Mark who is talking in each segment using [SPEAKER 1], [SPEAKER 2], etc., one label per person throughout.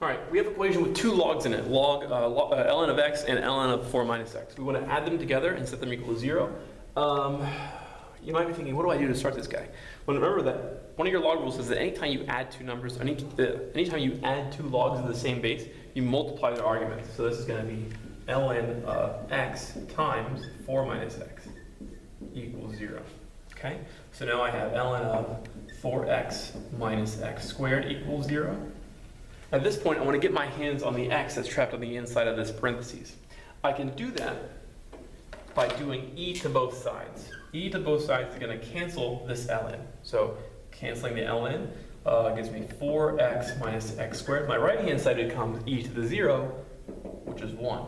[SPEAKER 1] All right, we have an equation with two logs in it, ln of x and ln of 4 minus x. We want to add them together and set them equal to 0. You might be thinking, what do I do to start this guy? Well, remember that one of your log rules is that anytime you add two numbers, anytime you add two logs of the same base, you multiply their arguments. So this is going to be ln of x times 4 minus x equals 0. Okay, so now I have ln of 4x minus x squared equals 0. At this point, I want to get my hands on the x that's trapped on the inside of this parentheses. I can do that by doing e to both sides. E to both sides is going to cancel this ln. So canceling the ln gives me 4x minus x squared. My right-hand side becomes e to the 0, which is 1.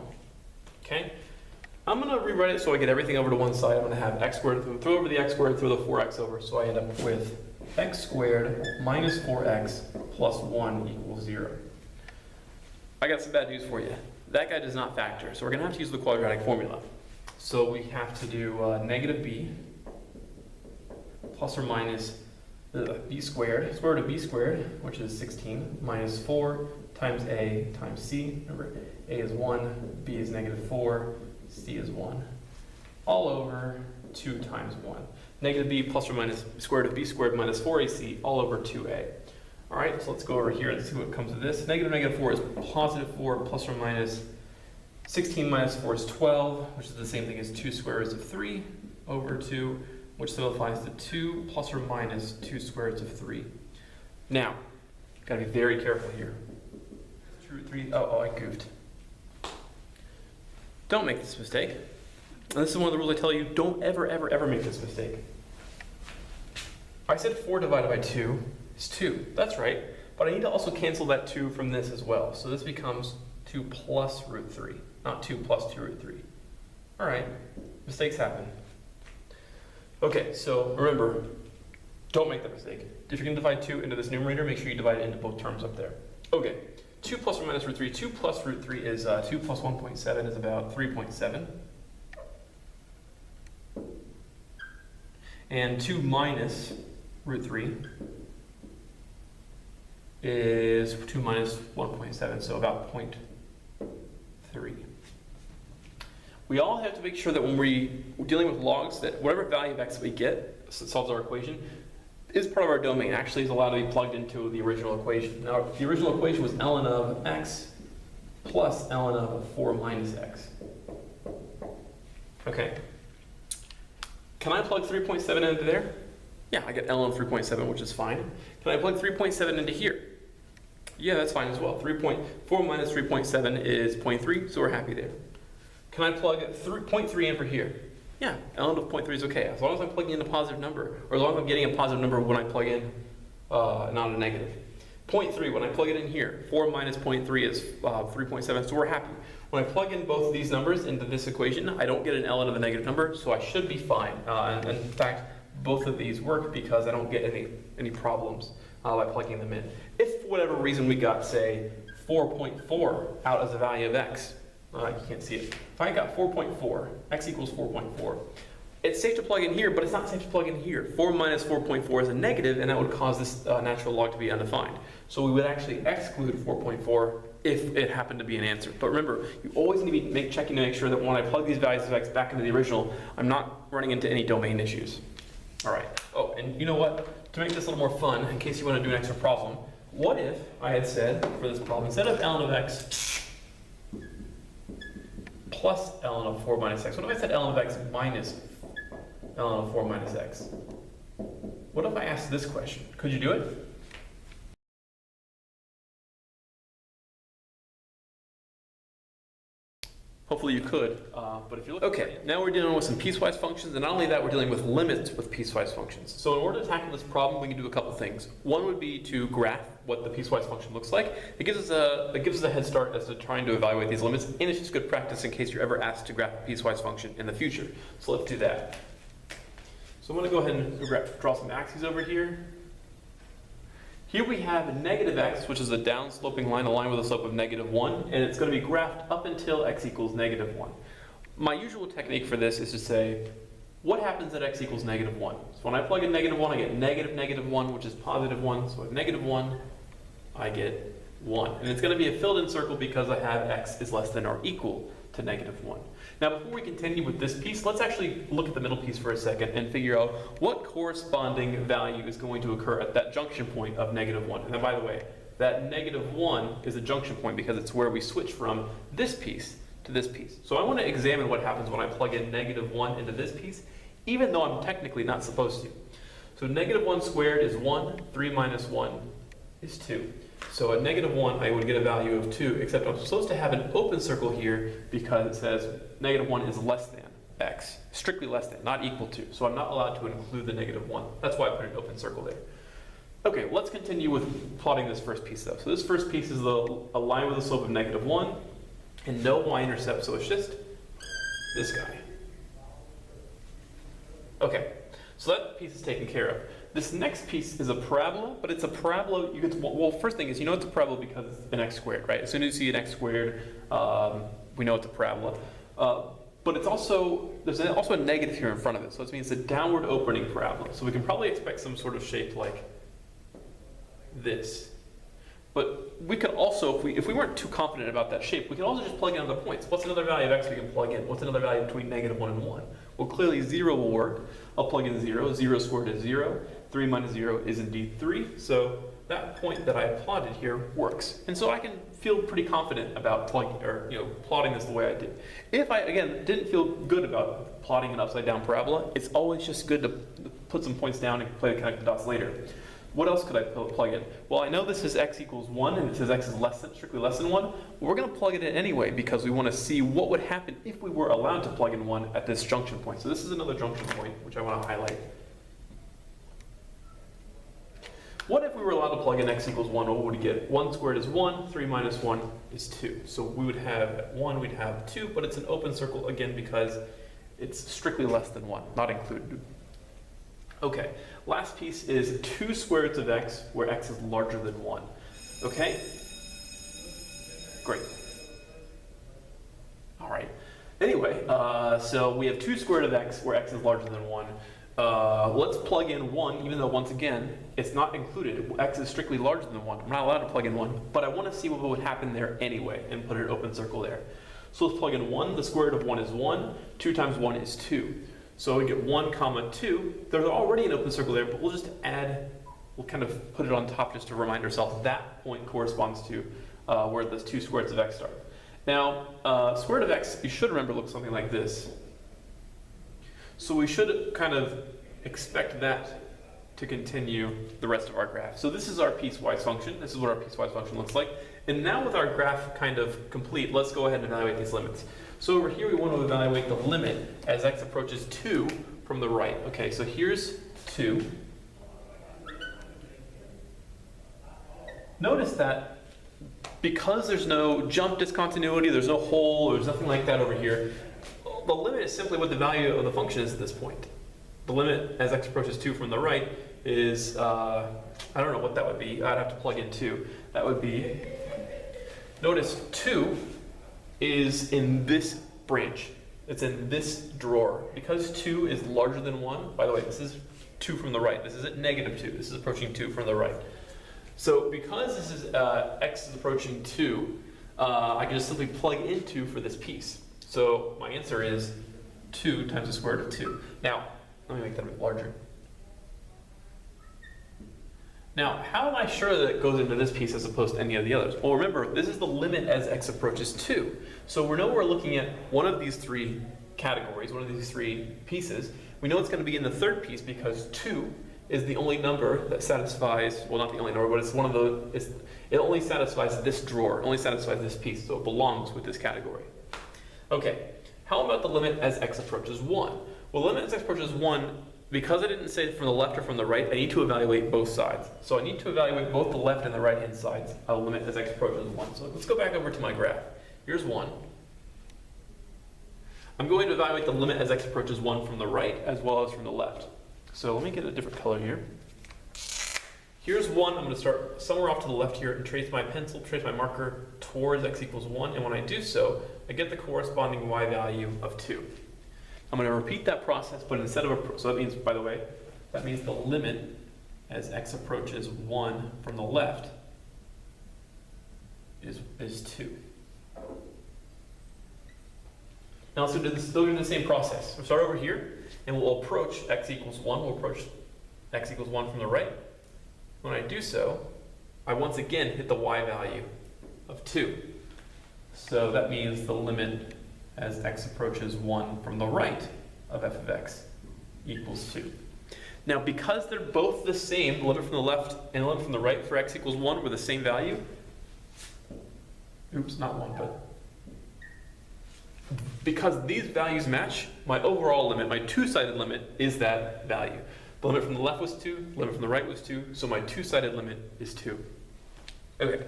[SPEAKER 1] Okay? I'm going to rewrite it so I get everything over to one side. I'm going to have x squared, throw over the x squared, throw the 4x over, so I end up with x squared minus 4x plus 1 equals 0. I got some bad news for you. That guy does not factor, so we're going to have to use the quadratic formula. So we have to do negative b plus or minus b squared, square root of b squared, which is 16, minus 4 times a times c. Remember, a is 1, b is negative 4, c is 1. All over 2 times 1. Negative b plus or minus square root of b squared minus 4ac all over 2a. All right, so let's go over here and see what comes of this. Negative 4 is positive 4 plus or minus 16 minus 4 is 12, which is the same thing as 2 square roots of 3 over 2, which simplifies to 2 plus or minus 2 square roots of 3. Now, got to be very careful here. Root 3, I goofed. Don't make this mistake. And this is one of the rules I tell you, don't ever, ever, ever make this mistake. I said 4 divided by 2 is 2. That's right. But I need to also cancel that 2 from this as well. So this becomes 2 plus root 3, not 2 plus 2 root 3. All right, mistakes happen. Okay, so remember, don't make that mistake. If you're going to divide 2 into this numerator, make sure you divide it into both terms up there. Okay, 2 plus or minus root 3. 2 plus root 3 is 2 plus 1.7 is about 3.7. And 2 minus root 3 is 2 minus 1.7, so about 0.3. We all have to make sure that when we're dealing with logs, that whatever value of x we get, so it solves our equation, is part of our domain, actually is allowed to be plugged into the original equation. Now, the original equation was ln of x plus ln of 4 minus x. Okay. Can I plug 3.7 into there? Yeah, I get ln of 3.7, which is fine. Can I plug 3.7 into here? Yeah, that's fine as well. 4 minus 3.7 is 0.3, so we're happy there. Can I plug 0.3 in for here? Yeah, ln of 0.3 is okay, as long as I'm plugging in a positive number, or as long as I'm getting a positive number when I plug in, not a negative. 0.3, when I plug it in here, 4 minus 0.3 is 3.7, so we're happy. When I plug in both of these numbers into this equation, I don't get an ln of a negative number, so I should be fine. And in fact, both of these work because I don't get any problems by plugging them in. If for whatever reason we got, say, 4.4 out as a value of x, you can't see it. If I got 4.4, x equals 4.4, it's safe to plug in here, but it's not safe to plug in here. 4 minus 4.4 is a negative, and that would cause this natural log to be undefined. So we would actually exclude 4.4 if it happened to be an answer. But remember, you always need to be checking to make sure that when I plug these values of x back into the original, I'm not running into any domain issues. All right. Oh, and you know what? To make this a little more fun, in case you want to do an extra problem, what if I had said, for this problem, instead of ln of x plus ln of 4 minus x, what if I said ln of x minus ln of 4 minus x? What if I asked this question? Could you do it? Hopefully you could, but if you're looking... Okay, now we're dealing with some piecewise functions, and not only that, we're dealing with limits with piecewise functions. So in order to tackle this problem, we can do a couple things. One would be to graph what the piecewise function looks like. It gives us a head start as to trying to evaluate these limits, and it's just good practice in case you're ever asked to graph a piecewise function in the future. So let's do that. So I'm going to go ahead and draw some axes over here. Here we have negative x, which is a downsloping line, a line with a slope of -1, and it's going to be graphed up until x equals -1. My usual technique for this is to say, what happens at x equals -1? So when I plug in -1, I get -1, which is +1. So at -1, I get 1. And it's going to be a filled-in circle because I have x is less than or equal to negative 1. Now, before we continue with this piece, let's actually look at the middle piece for a second and figure out what corresponding value is going to occur at that junction point of negative 1. And then, by the way, that negative 1 is a junction point because it's where we switch from this piece to this piece. So I want to examine what happens when I plug in negative 1 into this piece, even though I'm technically not supposed to. So negative 1 squared is 1, 3 minus 1 is 2. So at negative 1, I would get a value of 2, except I'm supposed to have an open circle here because it says negative 1 is less than x, strictly less than, not equal to. So I'm not allowed to include the negative 1. That's why I put an open circle there. Okay, let's continue with plotting this first piece though. So this first piece is a line with a slope of negative 1 and no y-intercept, so it's just this guy. Okay, so that piece is taken care of. This next piece is a parabola, but it's a parabola, well, first thing is, you know it's a parabola because it's an x squared, right? As soon as you see an x squared, we know it's a parabola. But it's also, there's also a negative here in front of it, so it means it's a downward opening parabola. So we can probably expect some sort of shape like this. But we could also, if we weren't too confident about that shape, we could also just plug in other points. What's another value of x we can plug in? What's another value between negative 1 and 1? Well, clearly 0 will work. I'll plug in 0. 0 squared is 0. 3 minus 0 is indeed 3. So that point that I plotted here works. And so I can feel pretty confident about plotting this the way I did. If I, again, didn't feel good about plotting an upside down parabola, it's always just good to put some points down and play the connected dots later. What else could I plug in? Well, I know this is x equals 1 and it says x is strictly less than 1. We're going to plug it in anyway because we want to see what would happen if we were allowed to plug in 1 at this junction point. So this is another junction point which I want to highlight. What if we were allowed to plug in x equals 1? What would we get? 1 squared is 1, 3 minus 1 is 2. So we would have 1, we'd have 2, but it's an open circle again because it's strictly less than 1, not included. Okay, last piece is 2 square roots of x where x is larger than 1. Okay? Great. All right. Anyway, so we have 2 square root of x where x is larger than 1. Let's plug in 1, even though once again, it's not included. X is strictly larger than 1. I'm not allowed to plug in 1, but I want to see what would happen there anyway and put an open circle there. So let's plug in 1. The square root of 1 is 1. 2 times 1 is 2. So we get 1 comma 2. There's already an open circle there, but we'll just add, we'll kind of put it on top just to remind ourselves that point corresponds to where the 2 square roots of x start. Now, square root of x, you should remember, looks something like this. So we should kind of expect that to continue the rest of our graph. So this is our piecewise function. This is what our piecewise function looks like. And now with our graph kind of complete, let's go ahead and evaluate these limits. So over here we want to evaluate the limit as x approaches 2 from the right. Okay, so here's 2. Notice that because there's no jump discontinuity, there's no hole, there's nothing like that over here, the limit is simply what the value of the function is at this point. The limit as x approaches 2 from the right is, I don't know what that would be. I'd have to plug in 2. That would be, notice 2 is in this branch. It's in this drawer. Because 2 is larger than 1, by the way, this is 2 from the right. This isn't negative 2. This is approaching 2 from the right. So because this is x is approaching 2, I can just simply plug in 2 for this piece. So my answer is 2 times the square root of 2. Now, let me make that a bit larger. Now, how am I sure that it goes into this piece as opposed to any of the others? Well, remember, this is the limit as x approaches 2. So we know we're looking at one of these 3 categories, one of these 3 pieces. We know it's going to be in the third piece because 2 is the only number that satisfies, well, not the only number, but it's one of the, it only satisfies this drawer, it only satisfies this piece, so it belongs with this category. Okay, how about the limit as x approaches 1? Well, limit as x approaches 1, because I didn't say it from the left or from the right, I need to evaluate both sides. So I need to evaluate both the left and the right hand sides of the limit as x approaches 1. So let's go back over to my graph. Here's 1. I'm going to evaluate the limit as x approaches 1 from the right as well as from the left. So let me get a different color here. Here's 1. I'm going to start somewhere off to the left here and trace my pencil, trace my marker towards x equals 1. And when I do so, I get the corresponding y value of 2. I'm going to repeat that process, but instead of so that means, by the way, that means the limit as x approaches 1 from the left is 2. Now let's do the same process. We'll start over here, and we'll approach x equals 1. We'll approach x equals 1 from the right. When I do so, I once again hit the y value of 2. So that means the limit as x approaches 1 from the right of f of x equals 2. Now, because they're both the same, the limit from the left and the limit from the right for x equals 1 were the same value. Oops, not 1, but because these values match, my overall limit, my two-sided limit, is that value. The limit from the left was 2, the limit from the right was 2, so my two-sided limit is 2. Okay.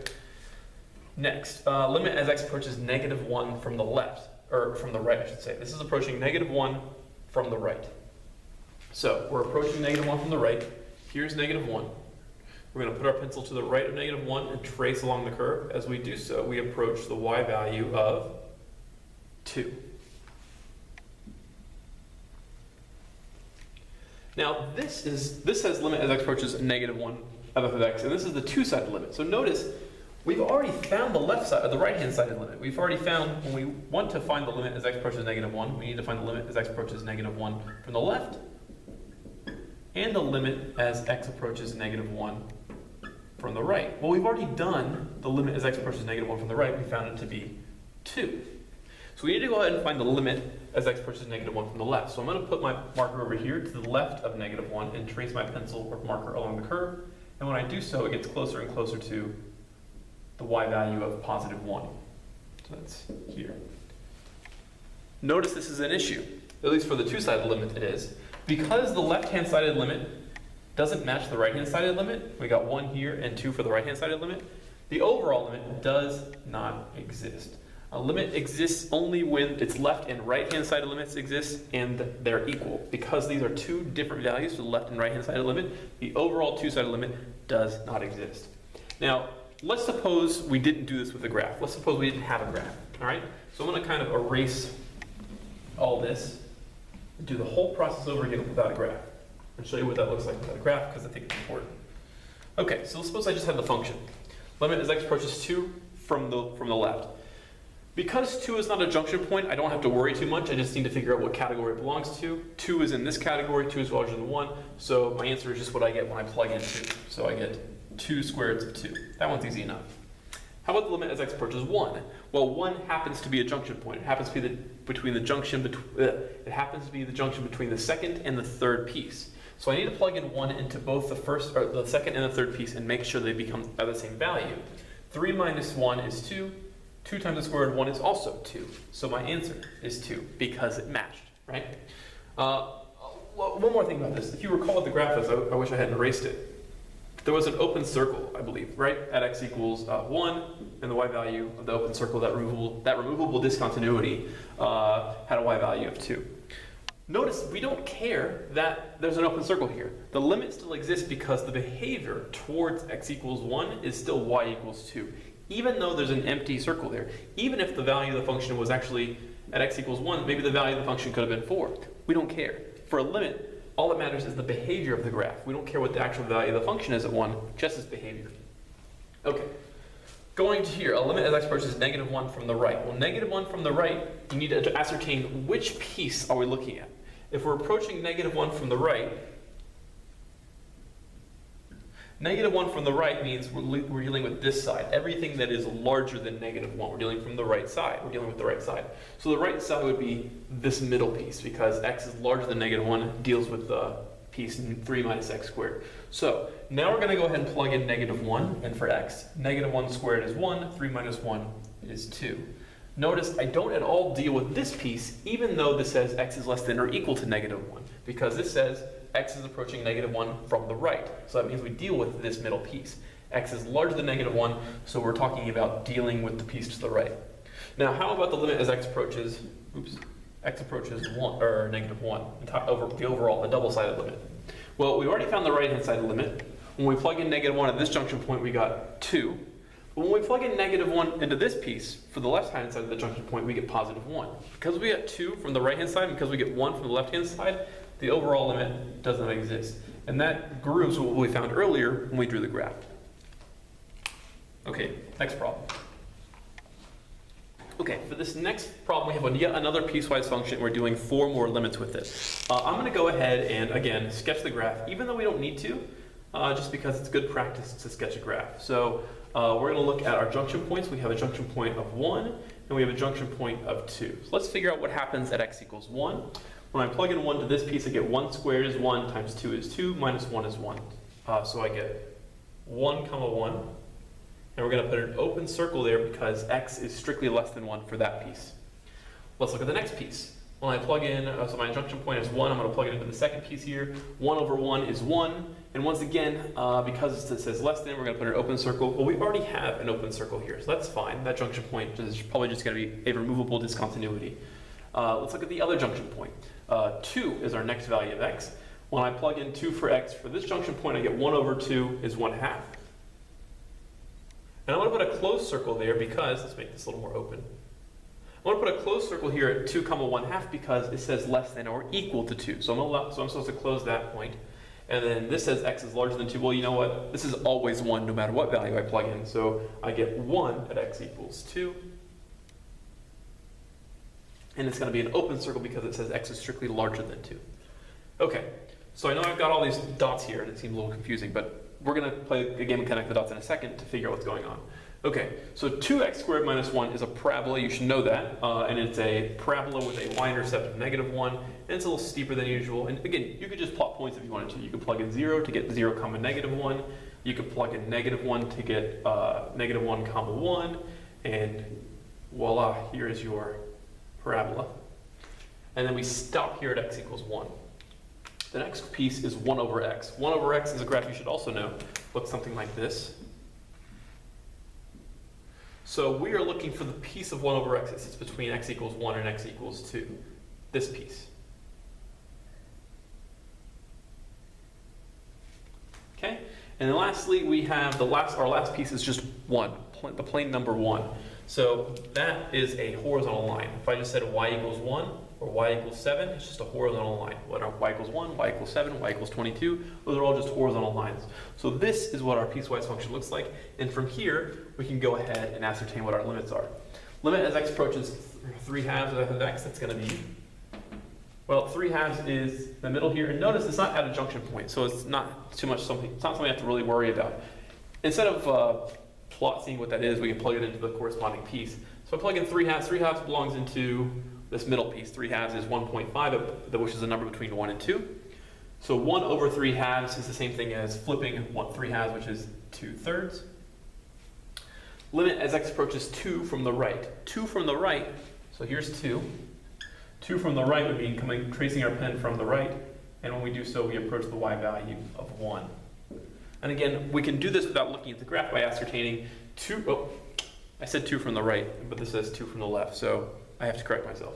[SPEAKER 1] Next, limit as x approaches -1 from the left, or from the right, I should say. This is approaching -1 from the right. So we're approaching -1 from the right. Here's -1. We're going to put our pencil to the right of -1 and trace along the curve. As we do so, we approach the y value of 2. Now this says limit as x approaches -1 of f of x, and this is the two-sided limit. So notice we've already found the left side, or the right-hand-sided limit. We've already found, when we want to find the limit as x approaches -1, we need to find the limit as x approaches -1 from the left, and the limit as x approaches -1 from the right. Well, we've already done the limit as x approaches -1 from the right. We found it to be 2. So we need to go ahead and find the limit as x approaches -1 from the left. So I'm going to put my marker over here to the left of -1 and trace my pencil or marker along the curve. And when I do so, it gets closer and closer to the y value of +1. So that's here. Notice this is an issue, at least for the two-sided limit it is. Because the left-hand sided limit doesn't match the right-hand sided limit, we got 1 here and 2 for the right-hand sided limit, the overall limit does not exist. A limit exists only when its left and right-hand sided limits exist and they're equal. Because these are two different values for the left and right-hand sided limit, the overall two-sided limit does not exist. Now, let's suppose we didn't do this with a graph. Let's suppose we didn't have a graph, all right? So I'm going to kind of erase all this and do the whole process over again without a graph. And show you what that looks like without a graph, because I think it's important. Okay, so let's suppose I just have the function. Limit as x approaches 2 from the left. Because 2 is not a junction point, I don't have to worry too much. I just need to figure out what category it belongs to. 2 is in this category, 2 is larger than 1. So my answer is just what I get when I plug in 2. So I get 2 squareds of 2. That one's easy enough. How about the limit as x approaches 1? Well, 1 happens to be a junction point. It happens to be the junction between the second and the third piece. So I need to plug in 1 into both the second and the third piece and make sure they become by the same value. 3 minus 1 is 2. 2 times the square root of 1 is also 2. So my answer is 2 because it matched, right? One more thing about this. If you recall what the graph is, I wish I hadn't erased it. There was an open circle, I believe, right? At x equals 1, and the y value of the open circle, that removable discontinuity, had a y value of 2. Notice we don't care that there's an open circle here. The limit still exists because the behavior towards x equals 1 is still y equals 2. Even though there's an empty circle there, even if the value of the function was actually at x equals 1, maybe the value of the function could have been 4. We don't care. For a limit, all that matters is the behavior of the graph. We don't care what the actual value of the function is at 1, just its behavior. Okay, going to here, a limit as x approaches -1 from the right. Well, -1 from the right, you need to ascertain which piece are we looking at. If we're approaching -1 from the right, -1 from the right means we're dealing with this side. Everything that is larger than -1, we're dealing from the right side. We're dealing with the right side. So the right side would be this middle piece because x is larger than -1, deals with the piece 3 minus x squared. So now we're going to go ahead and plug in -1, and for x, -1 squared is 1, 3 minus 1 is 2. Notice I don't at all deal with this piece, even though this says x is less than or equal to -1, because this says x is approaching -1 from the right. So that means we deal with this middle piece. X is larger than -1, so we're talking about dealing with the piece to the right. Now, how about the limit as x approaches 1, or -1, over the overall, the double-sided limit? Well, we already found the right-hand sided limit. When we plug in -1 at this junction point, we got 2. But when we plug in -1 into this piece, for the left-hand side of the junction point, we get +1. Because we get 2 from the right-hand side, and because we get 1 from the left-hand side, the overall limit does not exist. And that grooves what we found earlier when we drew the graph. Okay, next problem. Okay, for this next problem, we have yet another piecewise function. We're doing 4 more limits with it. I'm going to go ahead and, again, sketch the graph, even though we don't need to, just because it's good practice to sketch a graph. So we're going to look at our junction points. We have a junction point of 1, and we have a junction point of 2. So let's figure out what happens at x equals 1. When I plug in 1 to this piece, I get 1 squared is 1 times 2 is 2 minus 1 is 1. So I get 1 comma 1. And we're going to put an open circle there because x is strictly less than 1 for that piece. Let's look at the next piece. When I plug in, so my junction point is 1, I'm going to plug it into the second piece here. 1 over 1 is 1. And once again, because it says less than, we're going to put an open circle. Well, we already have an open circle here, so that's fine. That junction point is probably just going to be a removable discontinuity. Let's look at the other junction point. 2 is our next value of x. When I plug in 2 for x, for this junction point, I get 1 over 2 is 1/2. And I'm going to put a closed circle there because, let's make this a little more open. I'm going to put a closed circle here at 2 comma 1/2 because it says less than or equal to 2. So I'm supposed to close that point. And then this says x is larger than 2. Well, you know what? This is always 1 no matter what value I plug in. So I get 1 at x equals 2. And it's going to be an open circle because it says x is strictly larger than 2. Okay, so I know I've got all these dots here and it seems a little confusing, but we're going to play a game of connect the dots in a second to figure out what's going on. Okay, so 2x squared minus 1 is a parabola, you should know that, and it's a parabola with a y-intercept of -1, and it's a little steeper than usual. And again, you could just plot points if you wanted to. You could plug in 0 to get 0 comma -1, you could plug in -1 to get -1 comma 1, and voila, here is your parabola. And then we stop here at x equals 1. The next piece is 1 over x. 1 over x is a graph you should also know. Looks something like this. So we are looking for the piece of 1 over x that sits between x equals 1 and x equals 2. This piece. Okay? And then lastly, we have our last piece is just 1, the plane number 1. So that is a horizontal line. If I just said y equals 1 or y equals 7, it's just a horizontal line. What are y equals 1, y equals 7, y equals 22? Those are all just horizontal lines. So this is what our piecewise function looks like. And from here, we can go ahead and ascertain what our limits are. Limit as x approaches 3/2 of x, that's going to be, well, 3/2 is the middle here. And notice it's not at a junction point, so it's not too much something. It's not something I have to really worry about. Instead of seeing what that is, we can plug it into the corresponding piece. So I plug in 3/2. 3/2 belongs into this middle piece. 3/2 is 1.5, which is a number between 1 and 2. So 1 over 3/2 is the same thing as flipping 3/2, which is 2/3. Limit as x approaches 2 from the right. 2 from the right, so here's 2. 2 from the right would mean tracing our pen from the right, and when we do so, we approach the y value of 1. And again, we can do this without looking at the graph by ascertaining 2, I said 2 from the right, but this says 2 from the left, so I have to correct myself.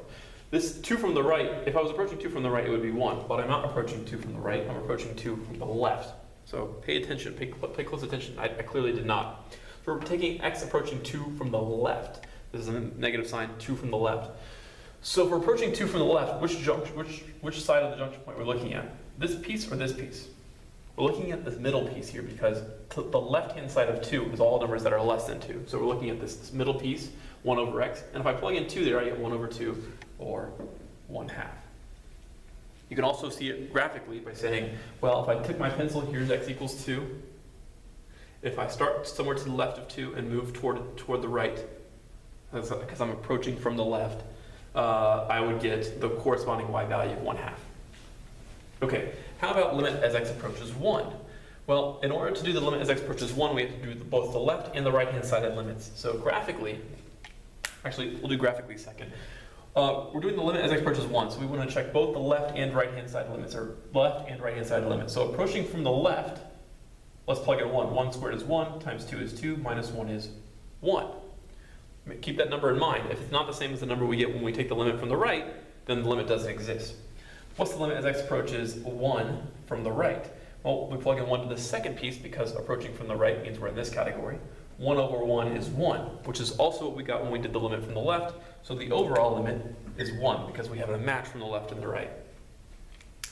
[SPEAKER 1] This 2 from the right, if I was approaching 2 from the right, it would be 1, but I'm not approaching 2 from the right, I'm approaching 2 from the left. So pay attention, pay close attention, I clearly did not. So we're taking x approaching 2 from the left. This is a negative sign, 2 from the left. So if we're approaching 2 from the left, which side of the junction point we're looking at? This piece or this piece? We're looking at this middle piece here because the left-hand side of 2 is all numbers that are less than 2. So we're looking at this middle piece, 1 over x. And if I plug in 2 there, I get 1 over 2, or 1/2. You can also see it graphically by saying, well, if I took my pencil, here's x equals 2. If I start somewhere to the left of 2 and move toward the right, because I'm approaching from the left, I would get the corresponding y value of 1/2. Okay, how about limit as x approaches 1? Well, in order to do the limit as x approaches 1, we have to do both the left and the right-hand sided limits. So graphically, actually, we'll do graphically second. We're doing the limit as x approaches 1, so we want to check both the left and right-hand side limits, or left and right-hand side limits. So approaching from the left, let's plug in 1. 1 squared is 1, times 2 is 2, minus 1 is 1. Keep that number in mind. If it's not the same as the number we get when we take the limit from the right, then the limit doesn't exist. What's the limit as x approaches 1 from the right? Well, we plug in 1 to the second piece because approaching from the right means we're in this category. 1 over 1 is 1, which is also what we got when we did the limit from the left. So the overall limit is 1 because we have a match from the left and the right.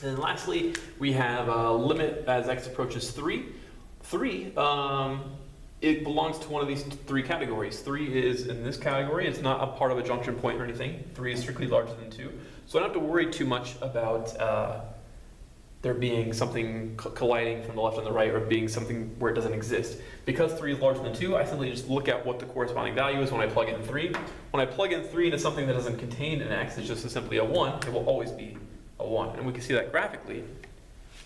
[SPEAKER 1] And then lastly, we have limit as x approaches 3. 3 it belongs to one of these three categories. 3 is in this category. It's not a part of a junction point or anything. 3 is strictly larger than 2. So I don't have to worry too much about there being something colliding from the left and the right, or being something where it doesn't exist. Because 3 is larger than 2, I simply just look at what the corresponding value is when I plug in 3. When I plug in 3 into something that doesn't contain an x, it's just simply a 1, it will always be a 1. And we can see that graphically,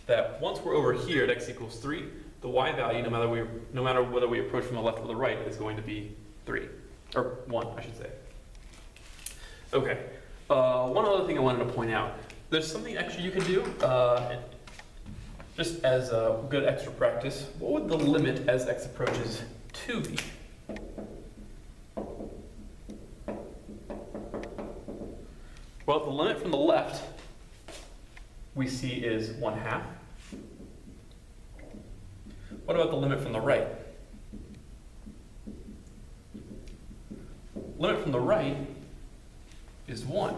[SPEAKER 1] that once we're over here at x equals 3, the y value, no matter whether we approach from the left or the right, is going to be 3. Or 1, I should say. Okay. One other thing I wanted to point out. There's something extra you can do, just as a good extra practice. What would the limit as x approaches 2 be? Well, the limit from the left we see is 1/2. What about the limit from the right? Limit from the right is 1.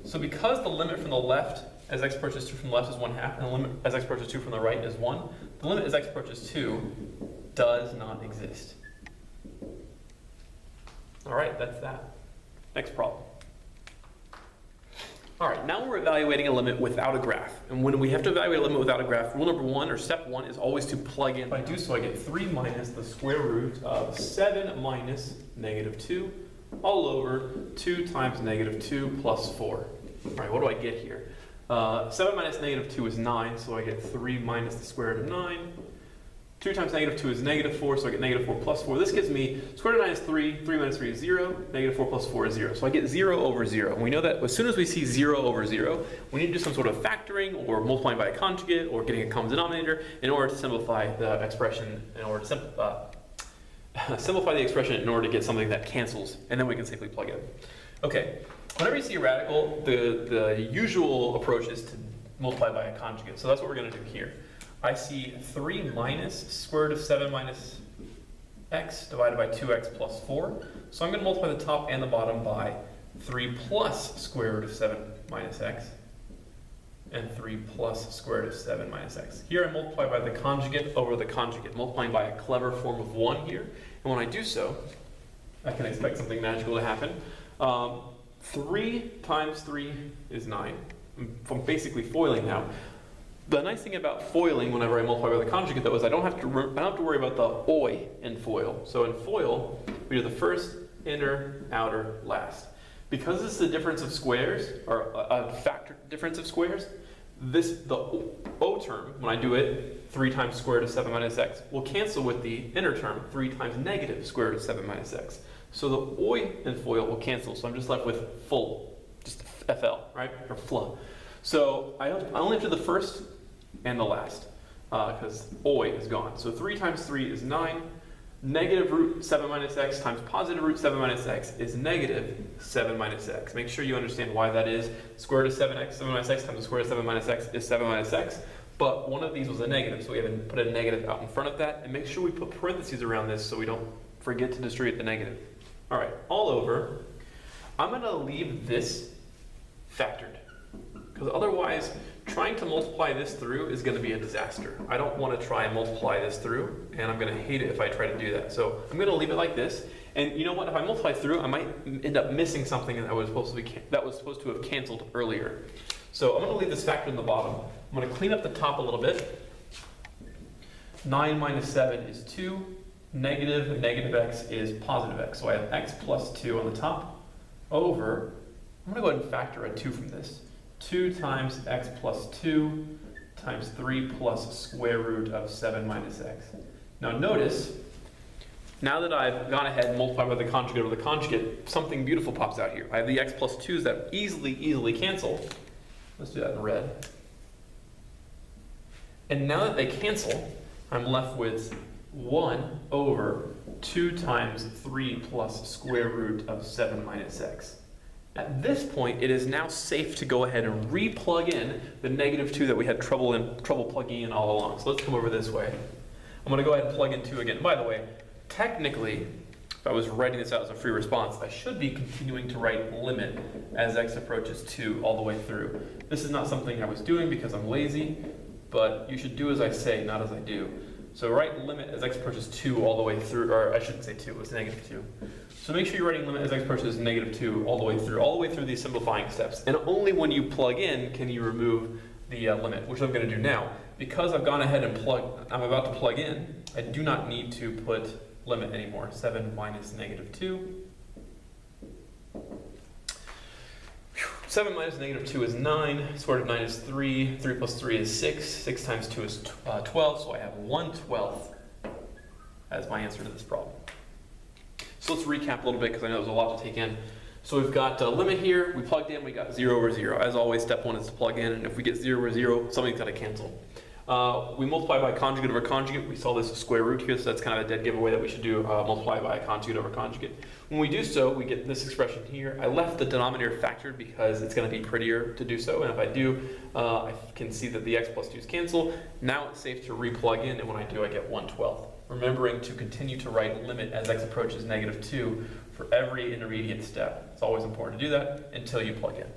[SPEAKER 1] So because the limit from the left as x approaches 2 from the left is 1/2, and the limit as x approaches 2 from the right is 1, the limit as x approaches 2 does not exist. All right, that's that. Next problem. All right, now we're evaluating a limit without a graph. And when we have to evaluate a limit without a graph, rule number 1, or step 1, is always to plug in. If I do so, I get 3 minus the square root of 7 minus -2 all over 2 times -2 plus 4. All right, what do I get here? 7 minus -2 is 9, so I get 3 minus the square root of 9. 2 times -2 is -4, so I get -4 plus 4. This gives me square root of 9 is 3, 3 minus 3 is 0, -4 plus 4 is 0. So I get 0 over 0. And we know that as soon as we see 0 over 0, we need to do some sort of factoring or multiplying by a conjugate or getting a common denominator in order to simplify the expression, in order to simplify the expression in order to get something that cancels, and then we can safely plug it. Okay, whenever you see a radical, the usual approach is to multiply by a conjugate. So that's what we're going to do here. I see 3 minus square root of 7 minus x divided by 2x plus 4. So I'm going to multiply the top and the bottom by 3 plus square root of 7 minus x and 3 plus square root of 7 minus x. Here I multiply by the conjugate over the conjugate, multiplying by a clever form of 1 here. And when I do so, I can expect something magical to happen. 3 times 3 is 9. I'm basically foiling now. The nice thing about foiling whenever I multiply by the conjugate, though, is I don't have to worry about the oi in FOIL. So in FOIL, we do the first, inner, outer, last. Because this is a difference of squares, or a factor difference of squares, the O term, when I do it, 3 times square root of 7 minus x, will cancel with the inner term, 3 times negative square root of 7 minus x. So the oi in FOIL will cancel, so I'm just left with full, just FL, right, or FLA. So I only have to do the first and the last, because oi is gone. So 3 times 3 is 9. Negative root 7 minus x times positive root 7 minus x is negative 7 minus x. Make sure you understand why that is. Square root of 7x, 7 minus x times the square root of 7 minus x is 7 minus x. But one of these was a negative, so we have to put a negative out in front of that. And make sure we put parentheses around this so we don't forget to distribute the negative. All right, all over. I'm going to leave this factored, because otherwise trying to multiply this through is going to be a disaster. I don't want to try and multiply this through, and I'm going to hate it if I try to do that. So I'm going to leave it like this. And you know what? If I multiply through, I might end up missing something that was supposed to have canceled earlier. So I'm going to leave this factor in the bottom. I'm going to clean up the top a little bit. 9 minus 7 is 2. Negative x is positive x. So I have x plus 2 on the top over, I'm going to go ahead and factor a 2 from this. 2 times x plus 2 times 3 plus square root of 7 minus x. Now notice, now that I've gone ahead and multiplied by the conjugate over the conjugate, something beautiful pops out here. I have the x plus 2's that easily cancel. Let's do that in red. And now that they cancel, I'm left with 1 over 2 times 3 plus square root of 7 minus x. At this point, it is now safe to go ahead and re-plug in the -2 that we had trouble plugging in all along. So let's come over this way. I'm going to go ahead and plug in 2 again. By the way, technically, if I was writing this out as a free response, I should be continuing to write limit as x approaches 2 all the way through. This is not something I was doing because I'm lazy, but you should do as I say, not as I do. So write limit as x approaches 2 all the way through, or I shouldn't say 2, it's negative 2. So make sure you're writing limit as x approaches negative 2 all the way through these simplifying steps. And only when you plug in can you remove the limit, which I'm going to do now. Because I've gone ahead and I'm about to plug in, I do not need to put limit anymore. 7 minus negative 2. 7 minus negative 2 is 9, square root of 9 is 3, 3 plus 3 is 6, 6 times 2 is 12, so I have 1/12 as my answer to this problem. So let's recap a little bit because I know there's a lot to take in. So we've got a limit here, we plugged in, we got 0 over 0. As always, step 1 is to plug in, and if we get 0 over 0, something's got to cancel. We multiply by conjugate over conjugate. We saw this square root here, so that's kind of a dead giveaway that we should do multiply by conjugate over conjugate. When we do so, we get this expression here. I left the denominator factored because it's going to be prettier to do so, and if I do, I can see that the x plus 2's cancel. Now it's safe to re-plug in, and when I do, I get 1/12. Remembering to continue to write limit as x approaches negative 2 for every intermediate step. It's always important to do that until you plug in.